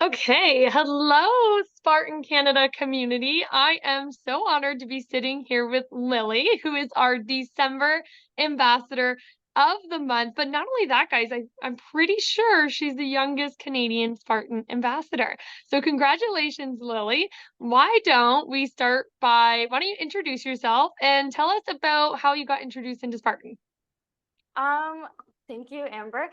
Okay, hello, Spartan Canada community. I am so honored to be sitting here with Lily, who is our December ambassador of the month. But not only that, guys, I'm pretty sure she's the youngest Canadian Spartan ambassador. So congratulations, Lily. Why don't you introduce yourself and tell us about how you got introduced into Spartan? Um, Thank you, Amber.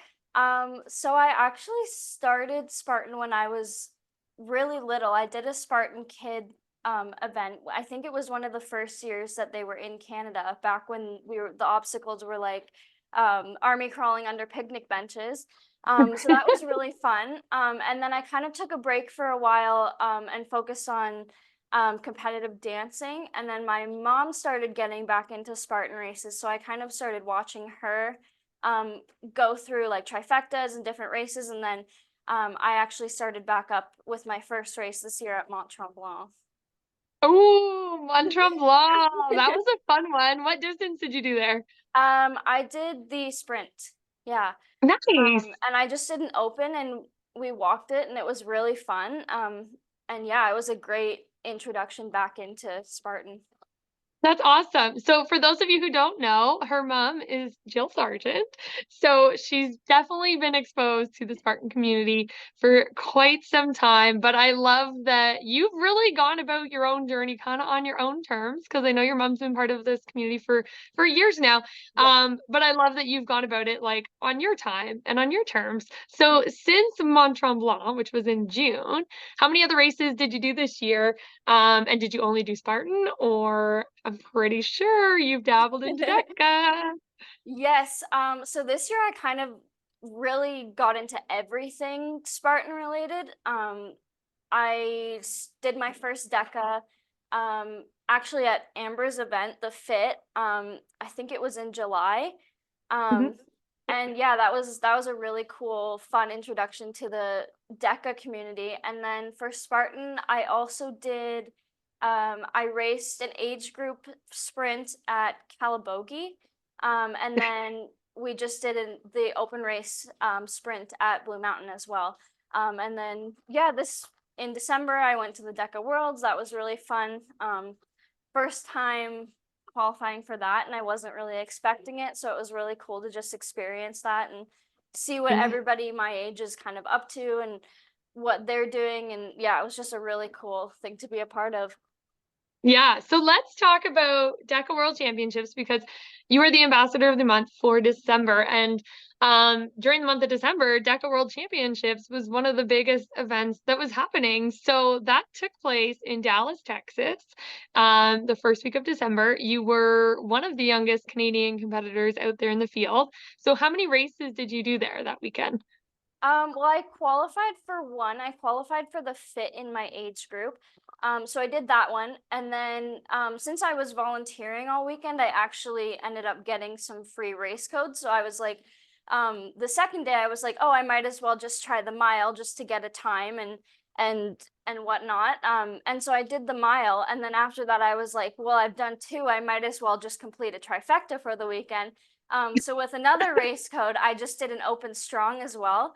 So I actually started Spartan when I was really little. I did a Spartan Kid event. I think it was one of the first years that they were in Canada, back when the obstacles were like army crawling under picnic benches. So that was really fun. And then I kind of took a break for a while and focused on competitive dancing. And then my mom started getting back into Spartan races. So I kind of started watching her um, go through like trifectas and different races. And then I actually started back up with my first race this year at Mont Tremblant. Oh, Mont Tremblant. That was a fun one. What distance did you do there? I did the sprint. Yeah. Nice. And I just did an open and we walked it and it was really fun. And yeah, it was a great introduction back into Spartan. That's awesome. So for those of you who don't know, her mom is Jill Sargent. So she's definitely been exposed to the Spartan community for quite some time. But I love that you've really gone about your own journey kind of on your own terms, because I know your mom's been part of this community for years now. Yeah. But I love that you've gone about it like on your time and on your terms. So since Mont Tremblant, which was in June, how many other races did you do this year? And did you only do Spartan, or I'm pretty sure you've dabbled into DEKA? Yes, so this year I kind of really got into everything Spartan related. Did my first DEKA actually at Amber's event, the Fit. I think it was in July. Mhm. Um, and yeah, that was a really cool, fun introduction to the DEKA community. And then for Spartan, I also did I raced an age group sprint at Calabogie. And then we just did the open race sprint at Blue Mountain as well. And then yeah, this in December I went to the DEKA Worlds. That was really fun. First time qualifying for that, and I wasn't really expecting it, so it was really cool to just experience that and see what Yeah. everybody my age is kind of up to and what they're doing. And yeah, it was just a really cool thing to be a part of. Yeah, so let's talk about DEKA World Championships because you are the ambassador of the month for December. And during the month of December, DEKA World Championships was one of the biggest events that was happening. So that took place in Dallas, Texas, the first week of December. You were one of the youngest Canadian competitors out there in the field. So how many races did you do there that weekend? Well, I qualified for one. I qualified for the fit in my age group. So I did that one. And then since I was volunteering all weekend, I actually ended up getting some free race codes. So I was like, the second day I was like, oh, I might as well just try the mile just to get a time and whatnot. And so I did the mile. And then after that, I was like, well, I've done two. I might as well just complete a trifecta for the weekend. So with another race code, I just did an open strong as well.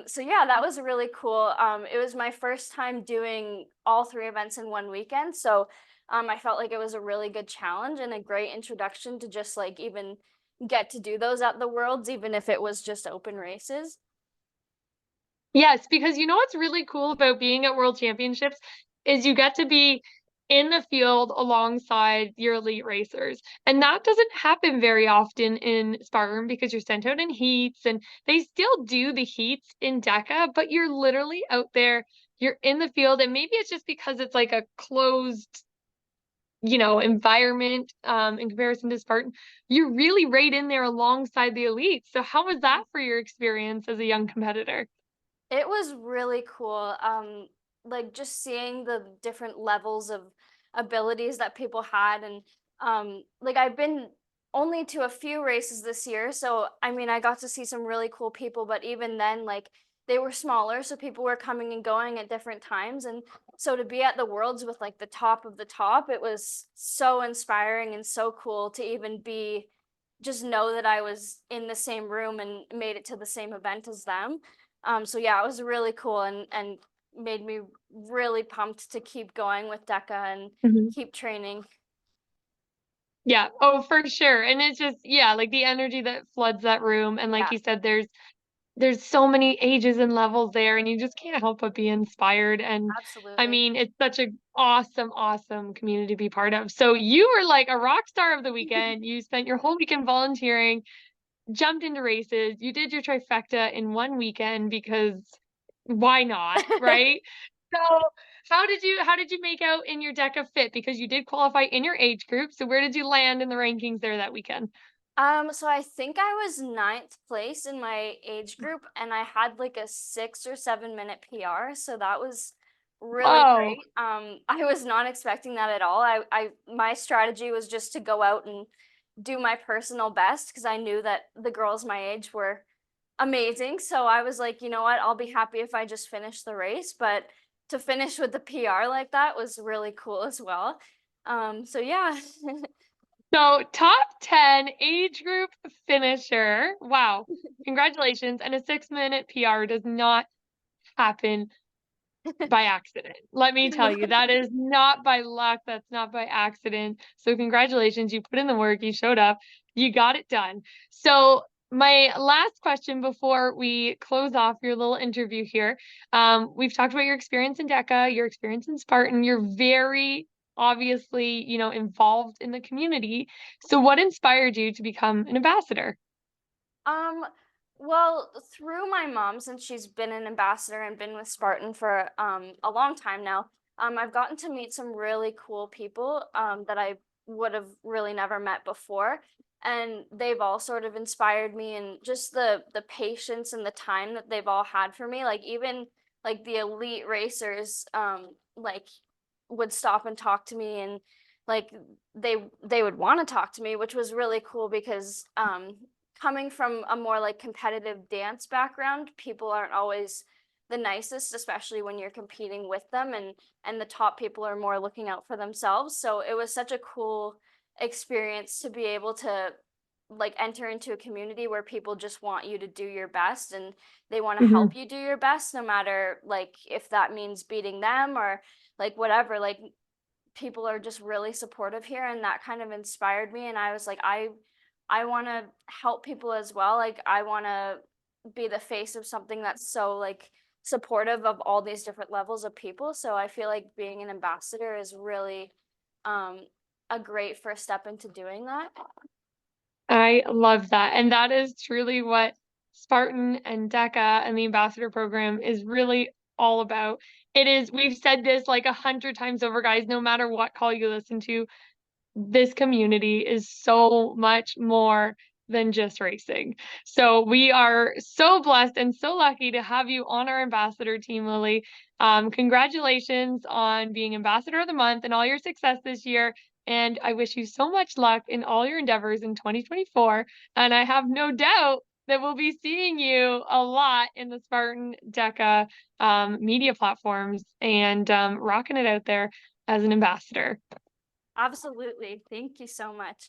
So yeah, that was really cool. It was my first time doing all three events in one weekend. So I felt like it was a really good challenge and a great introduction to just like even get to do those at the Worlds, even if it was just open races. Yes, because you know what's really cool about being at World Championships is you get to be in the field alongside your elite racers. And that doesn't happen very often in Spartan because you're sent out in heats and they still do the heats in DEKA, but you're literally out there, you're in the field, and maybe it's just because it's like a closed, environment in comparison to Spartan. You're really right in there alongside the elites. So how was that for your experience as a young competitor? It was really cool. Like just seeing the different levels of abilities that people had. And like I've been only to a few races this year, so I mean I got to see some really cool people, but even then, like they were smaller, so people were coming and going at different times. And so to be at the Worlds with like the top of the top, it was so inspiring and so cool to even just know that I was in the same room and made it to the same event as them. So yeah, it was really cool and made me really pumped to keep going with DEKA and Mhm. keep training. Yeah. Oh, for sure. And it's just, yeah, like the energy that floods that room. And like Yeah, you said, there's so many ages and levels there, and you just can't help but be inspired. And I absolutely. mean, it's such a awesome community to be part of. So you were like a rock star of the weekend. You spent your whole weekend volunteering, jumped into races. You did your trifecta in one weekend because why not, right? So how did you make out in your DECA fit? Because you did qualify in your age group. So where did you land in the rankings there that weekend? So I think I was ninth place in my age group and I had like a 6 or 7 minute PR. So that was really Whoa. great. I was not expecting that at all. My strategy was just to go out and do my personal best because I knew that the girls my age were amazing. So I was like, you know what, I'll be happy if I just finish the race. But to finish with the PR like that was really cool as well. So yeah. So top 10 age group finisher. Wow. Congratulations. And a 6-minute PR does not happen by accident. Let me tell you, that is not by luck. That's not by accident. So congratulations. You put in the work, you showed up, you got it done. So my last question before we close off your little interview here. We've talked about your experience in DECA, your experience in Spartan. You're very obviously, involved in the community. So what inspired you to become an ambassador? Um, well, through my mom, since she's been an ambassador and been with Spartan for a long time now, I've gotten to meet some really cool people that I would have really never met before. And they've all sort of inspired me and just the patience and the time that they've all had for me. Like even like the elite racers like would stop and talk to me and like they would want to talk to me, which was really cool because coming from a more like competitive dance background, people aren't always the nicest, especially when you're competing with them and the top people are more looking out for themselves. So it was such a cool experience to be able to like enter into a community where people just want you to do your best and they want to Mhm. help you do your best no matter like if that means beating them or like whatever. Like people are just really supportive here and that kind of inspired me and I was like I want to help people as well. Like I want to be the face of something that's so like supportive of all these different levels of people. So I feel like being an ambassador is really um a great first step into doing that. I love that. And that is truly what Spartan and DECA and the ambassador program is really all about. It is, we've said this like 100 times over, guys, no matter what call you listen to, this community is so much more than just racing. So we are so blessed and so lucky to have you on our ambassador team, Lily. Congratulations on being ambassador of the month and all your success this year. And I wish you so much luck in all your endeavors in 2024. And I have no doubt that we'll be seeing you a lot in the Spartan DECA media platforms and rocking it out there as an ambassador. Absolutely. Thank you so much.